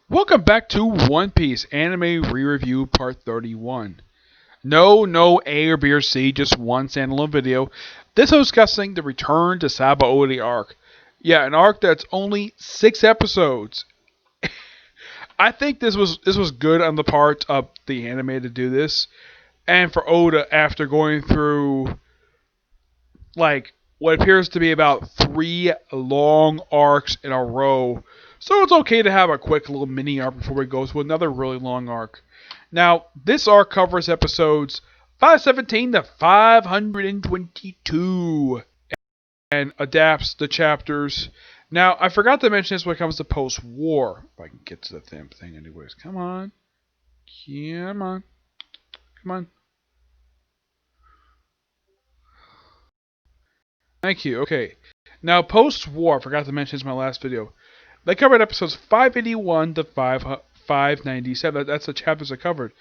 Welcome back to One Piece Anime Re-Review Part 31. No A or B or C, just one standalone video. This is discussing the Return to Sabaody arc. Yeah, an arc that's only 6 episodes. I think this was good on the part of the anime to do this, and for Oda after going through like what appears to be about 3 long arcs in a row. So it's okay to have a quick little mini arc before we go to another really long arc. Now, this arc covers episodes 517 to 522 and adapts the chapters. Now, I forgot to mention this when it comes to post-war. If I can get to the damn thing anyways. Come on. Come on. Come on. Thank you. Okay. Now, post-war, I forgot to mention this in my last video. They covered episodes 581 to 597. That's the chapters I covered.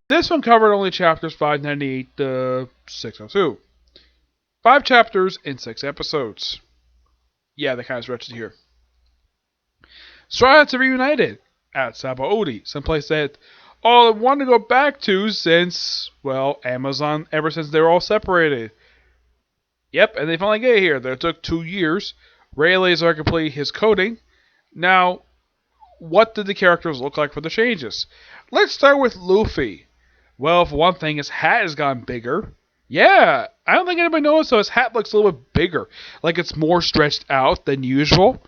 This one covered only chapters 598 to 602. 5 chapters in 6 episodes. Yeah, they kind of stretched it here. Straw Hats are reunited at Sabaody, someplace that all I wanted to go back to since, well, Amazon, ever since they were all separated. Yep, and they finally get here. It took 2 years. Rayleigh's are complete his coding. Now, what did the characters look like for the changes? Let's start with Luffy. Well, for one thing, his hat has gotten bigger. Yeah, I don't think anybody noticed, so his hat looks a little bit bigger. Like it's more stretched out than usual.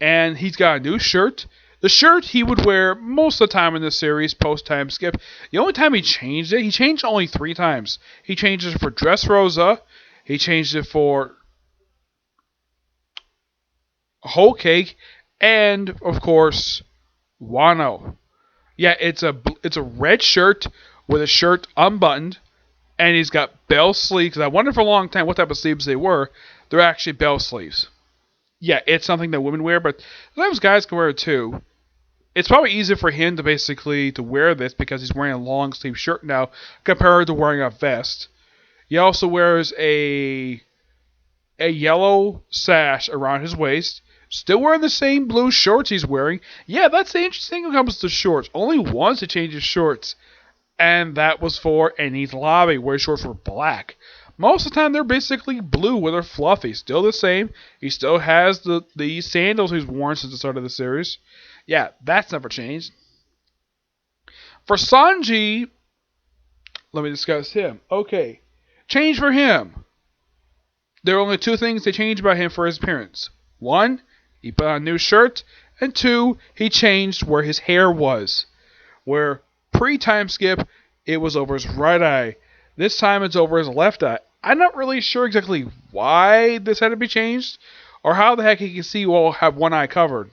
And he's got a new shirt. The shirt he would wear most of the time in this series, post-time skip. The only time he changed it, he changed only 3 times. He changed it for Dressrosa. He changed it for Whole Cake. And, of course, Wano. Yeah, it's a red shirt with a shirt unbuttoned, and he's got bell sleeves. Because I wondered for a long time what type of sleeves they were. They're actually bell sleeves. Yeah, it's something that women wear, but sometimes guys can wear it too. It's probably easier for him to basically to wear this because he's wearing a long sleeve shirt now compared to wearing a vest. He also wears a yellow sash around his waist. Still wearing the same blue shorts he's wearing. Yeah, that's the interesting thing when it comes to shorts. Only once he changes shorts. And that was for Enies Lobby, where his shorts were black. Most of the time, they're basically blue, where they're fluffy. Still the same. He still has the sandals he's worn since the start of the series. Yeah, that's never changed. For Sanji, let me discuss him. Okay, change for him. There are only 2 things they changed about him for his appearance. 1, he put on a new shirt, and 2, he changed where his hair was. Where pre-time skip, it was over his right eye. This time it's over his left eye. I'm not really sure exactly why this had to be changed, or how the heck he can see while have one eye covered.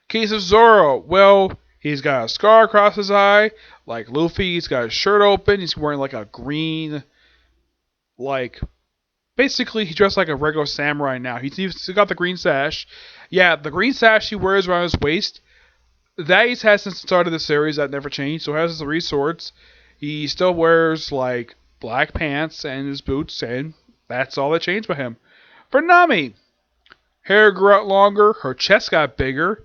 Case of Zoro, well, he's got a scar across his eye, like Luffy. He's got his shirt open. He's wearing like a green, like, basically he dressed like a regular samurai now. He's got the green sash. Yeah, the green sash he wears around his waist. That he's had since the start of the series. That never changed. So he has his 3 swords. He still wears like black pants and his boots, and that's all that changed with him. For Nami, hair grew out longer, her chest got bigger,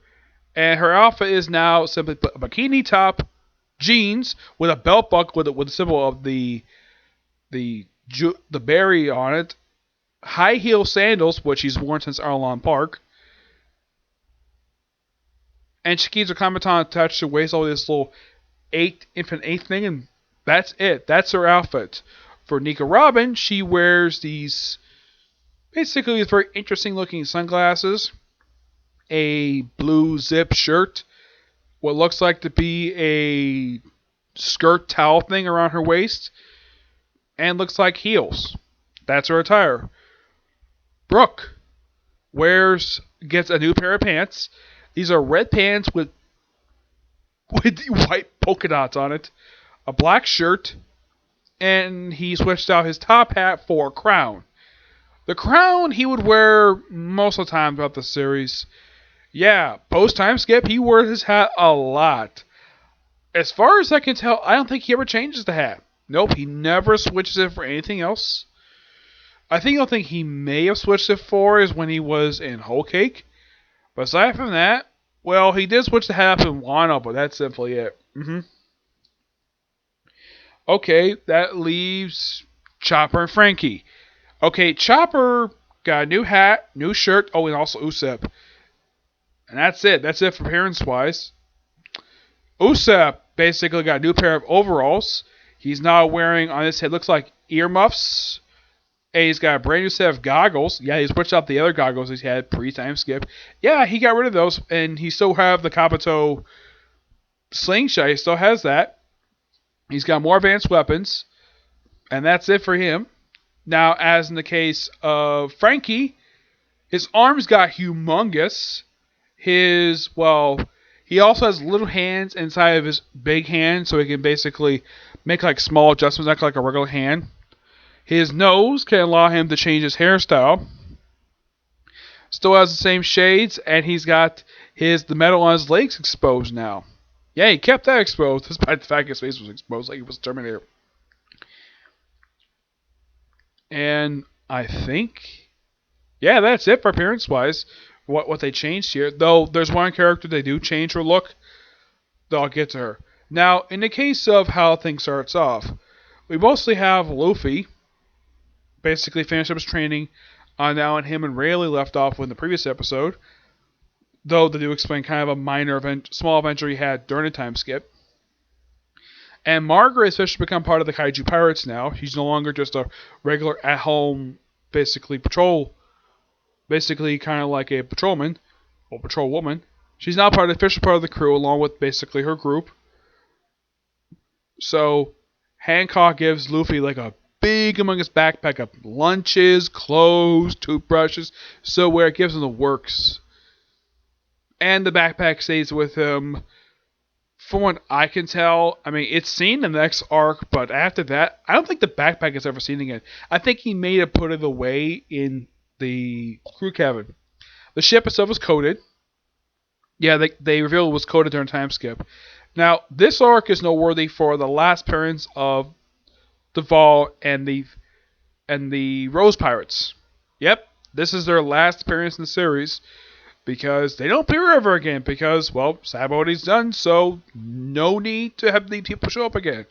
and her outfit is now simply a bikini top, jeans with a belt buckle with the symbol of the berry on it, high heel sandals, which he's worn since Arlong Park, and she keeps her Kamaton attached to her waist over this little infant eighth thing, and that's it. That's her outfit. For Nika Robin, she wears these basically very interesting looking sunglasses, a blue zip shirt, what looks like to be a skirt towel thing around her waist, and looks like heels. That's her attire. Brooke gets a new pair of pants. These are red pants with white polka dots on it, a black shirt, and he switched out his top hat for a crown. The crown he would wear most of the time throughout the series. Yeah, post-time skip, he wears his hat a lot. As far as I can tell, I don't think he ever changes the hat. Nope, he never switches it for anything else. I think the only thing he may have switched it for is when he was in Whole Cake. But aside from that, Well, he did switch to half in Wano, but that's simply it. Okay, that leaves Chopper and Frankie. Okay, Chopper got a new hat, new shirt. Oh, and also Usopp. And that's it. That's it for appearance wise. Usopp basically got a new pair of overalls. He's now wearing on his head looks like earmuffs. And he's got a brand new set of goggles. Yeah, he switched out the other goggles he had pre-time skip. Yeah, he got rid of those, and he still have the Kabuto slingshot. He still has that. He's got more advanced weapons, and that's it for him. Now, as in the case of Frankie, his arms got humongous. He also has little hands inside of his big hand, so he can basically make like small adjustments, like a regular hand. His nose can allow him to change his hairstyle. Still has the same shades, and he's got the metal on his legs exposed now. Yeah, he kept that exposed, despite the fact his face was exposed like he was Terminator. And I think, yeah, that's it for appearance-wise. What they changed here. Though there's one character they do change her look. Though I'll get to her. Now, in the case of how things starts off, we mostly have Luffy basically finished up his training on now, and him and Rayleigh left off in the previous episode. Though they do explain kind of a minor event, small adventure he had during the time skip. And Margaret has officially become part of the Kaiju Pirates now. She's no longer just a regular at-home, basically kind of like a patrolman or patrolwoman. She's now official part of the crew, along with basically her group. So Hancock gives Luffy like a big humongous backpack of lunches, clothes, toothbrushes, so where it gives him the works. And the backpack stays with him. From what I can tell, I mean, it's seen in the next arc, but after that, I don't think the backpack is ever seen again. I think he may have put it away in the crew cabin. The ship itself was coated. Yeah, they revealed it was coated during time skip. Now, this arc is noteworthy for the last appearance of Duval and the Rose Pirates. Yep, this is their last appearance in the series because they don't appear ever again because, well, Saboody's done, so no need to have these people show up again.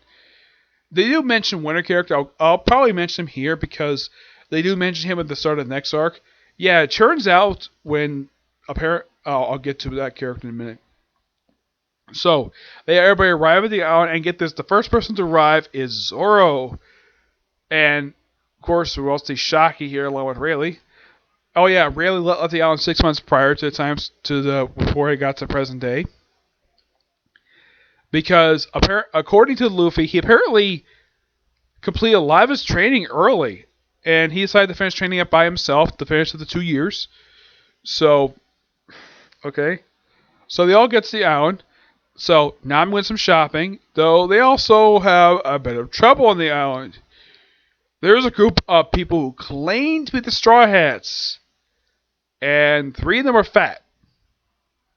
They do mention Winter character. I'll probably mention him here because they do mention him at the start of the next arc. Yeah, it turns out when I'll get to that character in a minute. So, everybody arrive at the island, and get this, the first person to arrive is Zoro. And, of course, we also see Shaki here along with Rayleigh. Oh yeah, Rayleigh left the island 6 months prior to the times before he got to present day. Because, according to Luffy, he apparently completed a lot of his training early. And he decided to finish training up by himself to finish the 2 years. So, okay. So they all get to the island. So now I'm doing some shopping, though they also have a bit of trouble on the island. There's a group of people who claim to be the Straw Hats, and 3 of them are fat.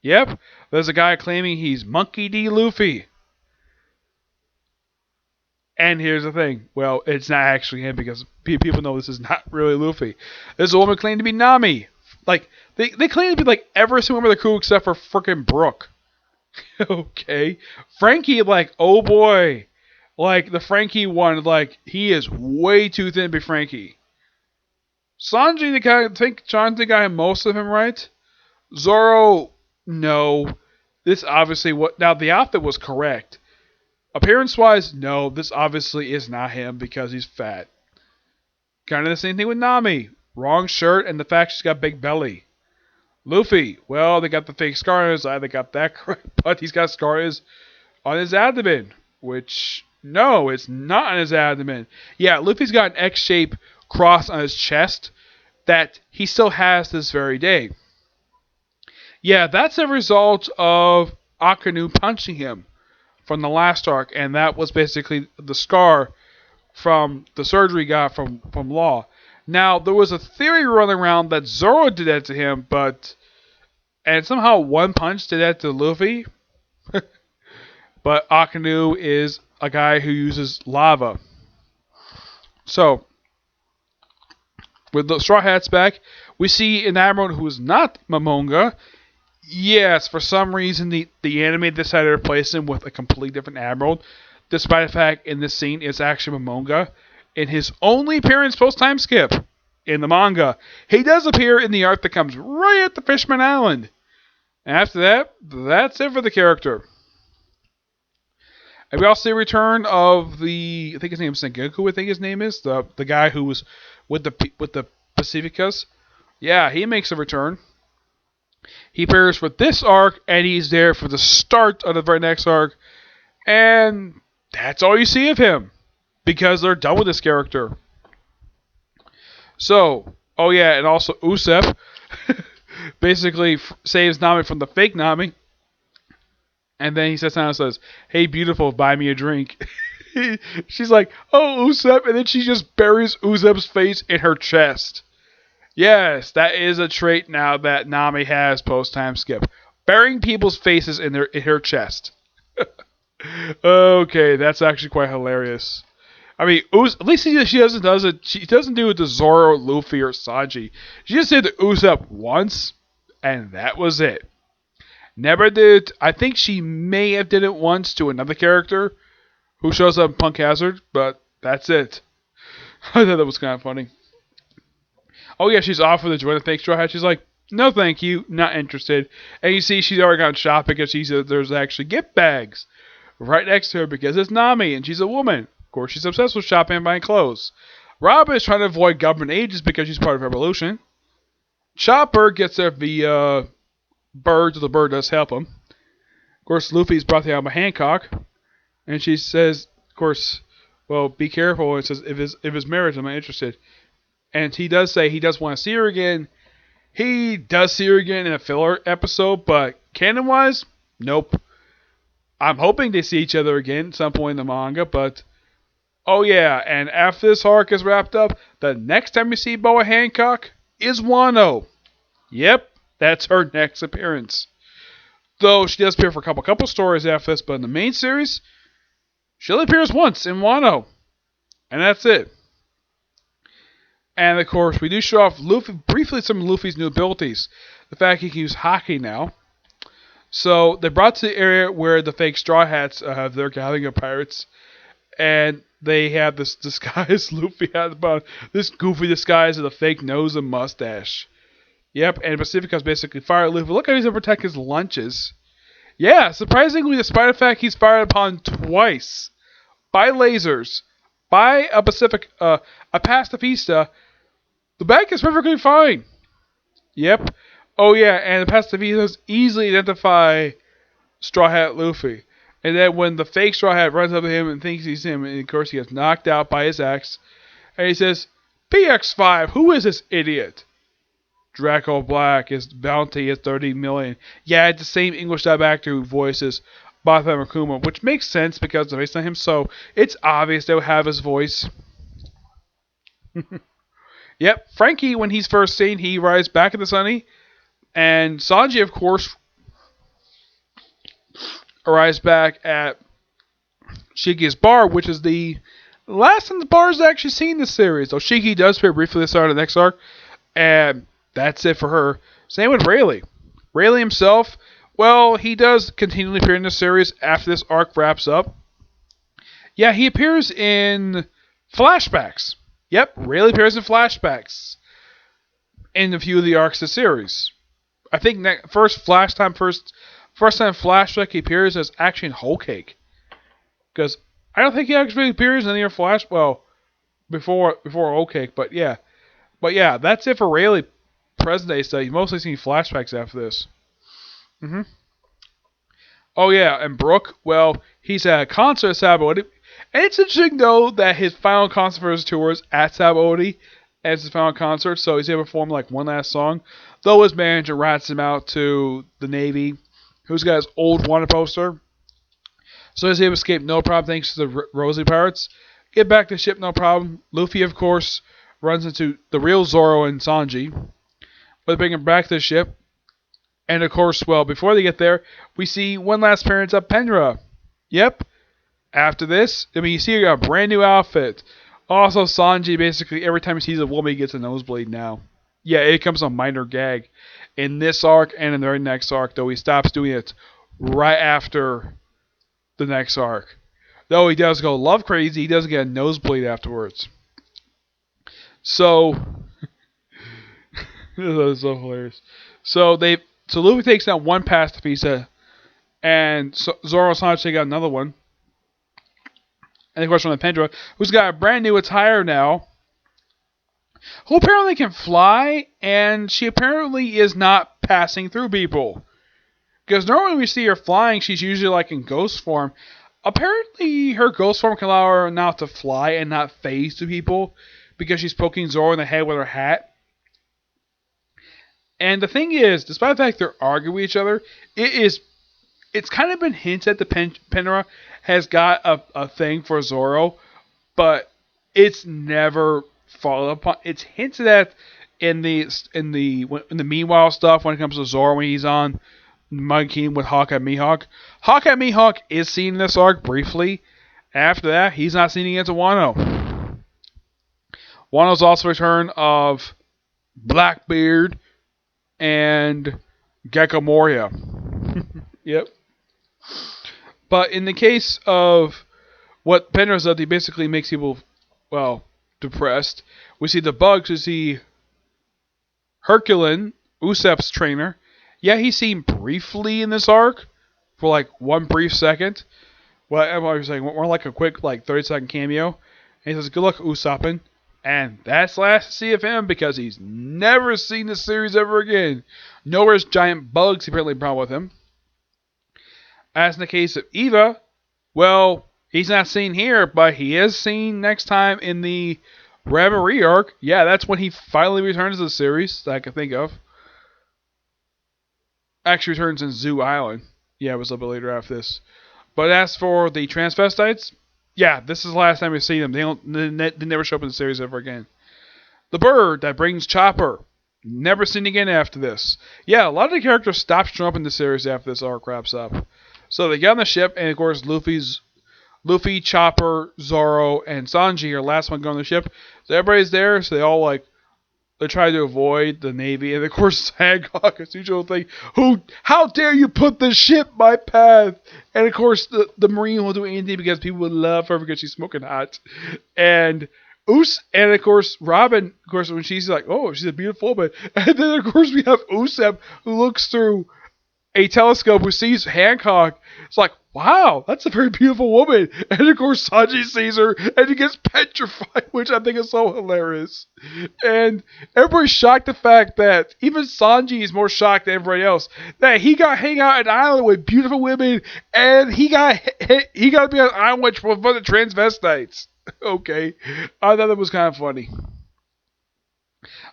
Yep, there's a guy claiming he's Monkey D. Luffy. And here's the thing, well, it's not actually him because people know this is not really Luffy. There's a woman claiming to be Nami. Like, they claim to be like every single member of the crew except for frickin' Brooke. Okay. Frankie, like, oh boy. Like, the Frankie one, like, he is way too thin to be Frankie. Sanji, the guy, I think John the guy most of him, right? Zoro, no. This obviously, now the outfit was correct. Appearance-wise, no, this obviously is not him because he's fat. Kind of the same thing with Nami. Wrong shirt and the fact she's got big belly. Luffy, well, they got the fake scar on his eye, they got that correct, but he's got scars on his abdomen, which, no, it's not on his abdomen. Yeah, Luffy's got an X-shaped cross on his chest that he still has this very day. Yeah, that's a result of Akenu punching him from the last arc, and that was basically the scar from the surgery he got from Law. Now, there was a theory running around that Zoro did that to him, and somehow One Punch did that to Luffy. But Akenu is a guy who uses lava. So, with the Straw Hats back, we see an admiral who is not Momonga. Yes, for some reason the anime decided to replace him with a completely different admiral, despite the fact in this scene it's actually Momonga in his only appearance post time skip in the manga. He does appear in the arc that comes right at the Fishman Island. And after that, that's it for the character. And we also see a return of I think his name is Sengoku. I think his name is the guy who was with the Pacificas. Yeah, he makes a return. He appears for this arc, and he's there for the start of the very next arc, and that's all you see of him because they're done with this character. So, oh yeah, and also Usopp basically saves Nami from the fake Nami, and then he sits down and says, "Hey, beautiful, buy me a drink." She's like, "Oh, Usopp," and then she just buries Usopp's face in her chest. Yes, that is a trait now that Nami has post time skip. Burying people's faces in her chest. Okay, that's actually quite hilarious. I mean, at least she does it. She doesn't do it to Zoro, Luffy, or Sanji. She just did the Usopp once, and that was it. Never did. I think she may have did it once to another character who shows up in Punk Hazard, but that's it. I thought that was kind of funny. Oh yeah, she's offered to join the fake Straw Hat. She's like, no, thank you, not interested. And you see, she's already gone shopping because she said there's actually gift bags right next to her because it's Nami and she's a woman. Of course, she's obsessed with shopping and buying clothes. Robin is trying to avoid government agents because she's part of Revolution. Chopper gets there via Bird, so the bird does help him. Of course, Luffy's brought down by Hancock, and she says, of course, well, be careful. And says, if it's marriage, I'm not interested. And he does say he does want to see her again. He does see her again in a filler episode, but canon-wise, nope. I'm hoping they see each other again at some point in the manga, but oh yeah, and after this arc is wrapped up, the next time you see Boa Hancock is Wano. Yep, that's her next appearance. Though she does appear for a couple stories after this, but in the main series, she only appears once in Wano. And that's it. And of course, we do show off briefly some of Luffy's new abilities. The fact he can use Haki now. So they brought to the area where the fake Straw Hats have their gathering of pirates, and they have this disguise. Luffy had about this goofy disguise of a fake nose and mustache. Yep, and Pacifica's basically fired Luffy. Look how he's going to protect his lunches. Yeah, surprisingly, despite the fact he's fired upon twice by lasers, by a pacifista, the bank is perfectly fine. Yep. Oh yeah, and the pacifistas easily identify Straw Hat Luffy. And then when the fake Straw Hat runs up to him and thinks he's him, and of course he gets knocked out by his axe, and he says, "PX5, who is this idiot?" Draco Black, his bounty is 30 million. Yeah, it's the same English dub actor who voices Botham Akuma, which makes sense because it's based on him, so it's obvious they'll have his voice. Yep, Frankie, when he's first seen, he arrives back at the Sunny, and Sanji, of course, arrives back at Shiki's bar, which is the last time the bar is actually seen in the series. So Shiki does appear briefly at the start of the next arc, and that's it for her. Same with Rayleigh. Rayleigh himself, well, he does continually appear in the series after this arc wraps up. Yeah, he appears in flashbacks. Yep, Rayleigh appears in flashbacks in a few of the arcs of the series. I think first time flashback he appears as actually in Whole Cake. Because I don't think he actually appears in any other flash. Well, before Whole Cake, but yeah. But yeah, that's it for Rayleigh present day stuff. You mostly see flashbacks after this. Oh yeah, and Brooke, well, he's at a concert at Sabaody. And it's interesting though that his final concert for his tour is at Sabaody as his final concert, so he's able to perform like one last song. Though his manager rats him out to the Navy, who's got his old wanted poster. So he's able to escape no problem thanks to the Rosie Pirates. Get back to the ship no problem. Luffy, of course, runs into the real Zoro and Sanji. But they bring him back to the ship. And of course, well, before they get there, we see one last appearance of Penra. Yep. After this, I mean, you see her got a brand new outfit. Also, Sanji, basically, every time he sees a woman, he gets a nosebleed now. Yeah, it becomes a minor gag. in this arc and in the very next arc, though he stops doing it right after the next arc. Though he does go love crazy, he doesn't get a nosebleed afterwards. So, that's so hilarious. So Luffy takes down one pacifista, and Zoro and Sanji take out another one. And of course, from the Pendra, who's got a brand new attire now, who apparently can fly, and she apparently is not passing through people. Because normally when we see her flying, she's usually like in ghost form. Apparently, her ghost form can allow her now to fly and not phase to people, because she's poking Zoro in the head with her hat. And the thing is, despite the fact they're arguing with each other, it's kind of been hinted that Penra has got a thing for Zoro, but it's never followed upon. It's hinted at in the meanwhile stuff when it comes to Zoro when he's on Monkey King with Hawkeye Mihawk. Hawkeye Mihawk is seen in this arc briefly. After that, he's not seen against Wano. Wano's also return of Blackbeard and Gecko Moria. Yep. But in the case of what Penra's does, he basically makes people, well, depressed. We see the Bugs, we see Herculin, Usopp's trainer. Yeah, he's seen briefly in this arc for like one brief second. Well, I was saying more like a quick 30-second cameo. And he says, "Good luck, Usoppin." And that's the last to see of him because he's never seen the series ever again. Nowhere's giant bugs apparently brought with him. As in the case of Eva, well, he's not seen here, but he is seen next time in the Reverie arc. Yeah, that's when he finally returns to the series that I can think of. Actually returns in Zoo Island. Yeah, it was a little bit later after this. But as for the transvestites, yeah, this is the last time we've seen them. They never show up in the series ever again. The bird that brings Chopper. Never seen again after this. Yeah, a lot of the characters stop showing up in the series after this arc wraps up. So they get on the ship, and of course Luffy, Chopper, Zoro, and Sanji are the last one going on the ship. So everybody's there, so they try to avoid the Navy, and of course Hancock, as usual thing, how dare you put the ship my path? And of course the Marine will do anything because people would love her because she's smoking hot. And of course Robin, of course when she's like, oh, she's a beautiful woman. And then of course we have Usopp who looks through a telescope who sees Hancock. It's like, wow, that's a very beautiful woman. And of course Sanji sees her and he gets petrified, which I think is so hilarious. And everybody's shocked the fact that even Sanji is more shocked than everybody else that he got hang out at an island with beautiful women and he got to be on an island with a bunch of transvestites. Okay, I thought that was kind of funny.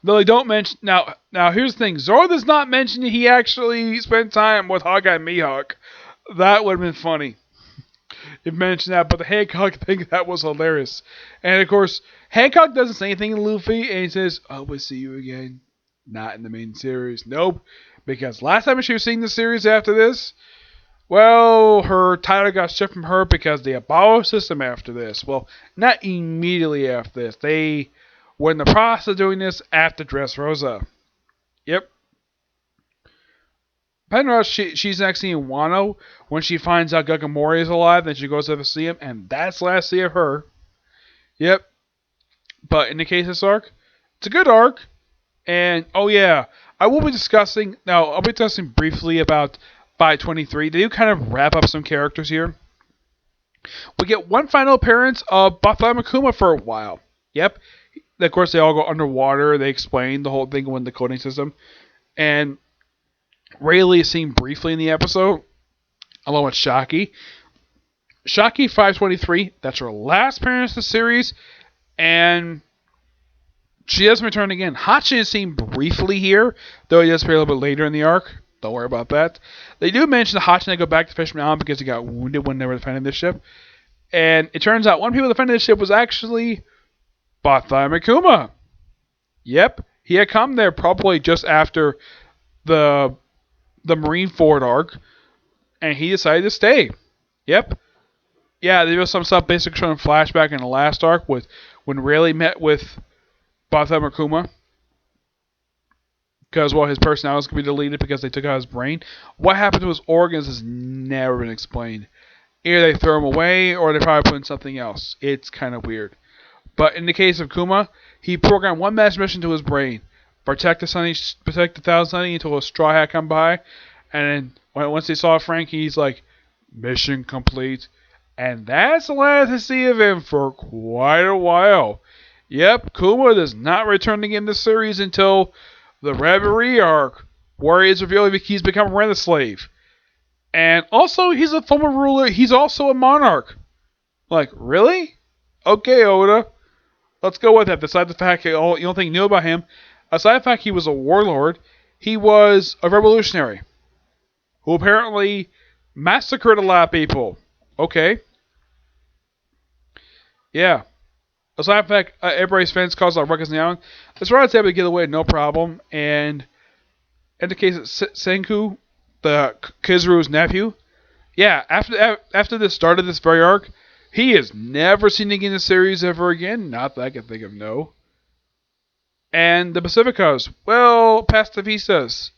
Though they don't mention... Now here's the thing. Zoro does not mention he actually spent time with Hawkeye Mihawk. That would have been funny. If mentioned that, but the Hancock thing, that was hilarious. And of course, Hancock doesn't say anything to Luffy, and he says, "Oh, we'll see you again." Not in the main series. Nope. Because last time she was seeing the series after this, well, her title got stripped from her because they abolished the system after this. Well, not immediately after this. They were in the process of doing this after Dressrosa. Yep. Penrose, she's next seeing Wano when she finds out Gagamori is alive. Then she goes over to see him, and that's the last see of her. Yep. But in the case of this arc, it's a good arc. And, oh yeah, I'll be discussing briefly about 523. They do kind of wrap up some characters here. We get one final appearance of Bartholomew Kuma for a while. Yep. Of course, they all go underwater. They explain the whole thing with the coding system. And Rayleigh is seen briefly in the episode, along with Shaki. Shaki 523, that's her last appearance in the series, and she doesn't return again. Hachi is seen briefly here, though he does appear a little bit later in the arc. Don't worry about that. They do mention that Hachi and go back to Fisherman Island because he got wounded when they were defending this ship. And it turns out one of the people defending this ship was actually Bartholomew Kuma. Yep, he had come there probably just after the Marineford arc, and he decided to stay. Yep. Yeah, there was some stuff basically showing flashback in the last arc with when Rayleigh met with Bartholomew Kuma. because well, his personality is going to be deleted because they took out his brain. What happened to his organs has never been explained. Either they throw him away or they probably put in something else. It's kind of weird. But in the case of Kuma, he programmed one master mission to his brain: protect the Thousand Sunny until a straw hat come by, and then once they saw Frank, he's like, mission complete. And that's the last I see of him for quite a while. Yep, Kuma does not return again in the series until the Reverie arc, where it's revealed he's become a rent slave. And also, he's a former ruler. He's also a monarch. Like, really? Okay, Oda. Let's go with that. Besides the fact you don't think you knew about him, aside the fact he was a warlord, he was a revolutionary who apparently massacred a lot of people. Okay. Yeah. Aside from the fact everybody's fans caused a ruckus now, this Rod's able to get away no problem. And in the case of Senku, the Kizaru's nephew, yeah, after the start of this very arc, he is never seen again in the series ever again. Not that I can think of, no. And the Pacificos, well, Pacificistas,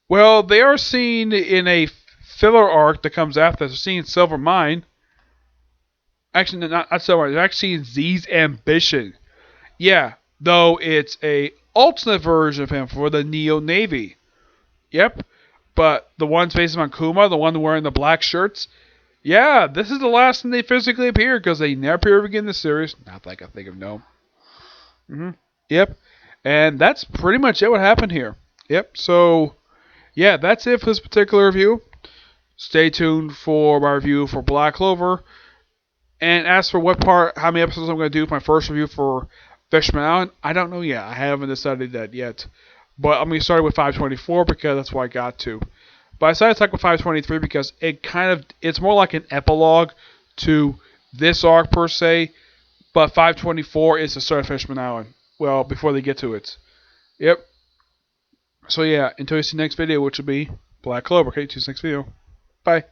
well, they are seen in a filler arc that comes after. They're seen Silver Mine. Actually, not Silver Mine. They're actually in Z's Ambition. Yeah, though it's a alternate version of him for the Neo Navy. Yep. But the ones facing on Kuma, the one wearing the black shirts, yeah, this is the last time they physically appear because they never appear again in the series. Not that I can think of, no. Yep. And that's pretty much it what happened here. Yep. So, yeah, that's it for this particular review. Stay tuned for my review for Black Clover. And as for how many episodes I'm going to do for my first review for Fishman Island, I don't know yet. I haven't decided that yet. But I'm going to start with 524 because that's what I got to. But I decided to talk with 523 because it's more like an epilogue to this arc per se. But 524 is the start of Fishman Island. Well, before they get to it. Yep. So yeah, until you see the next video, which will be Black Clover. Okay, see you next video. Bye.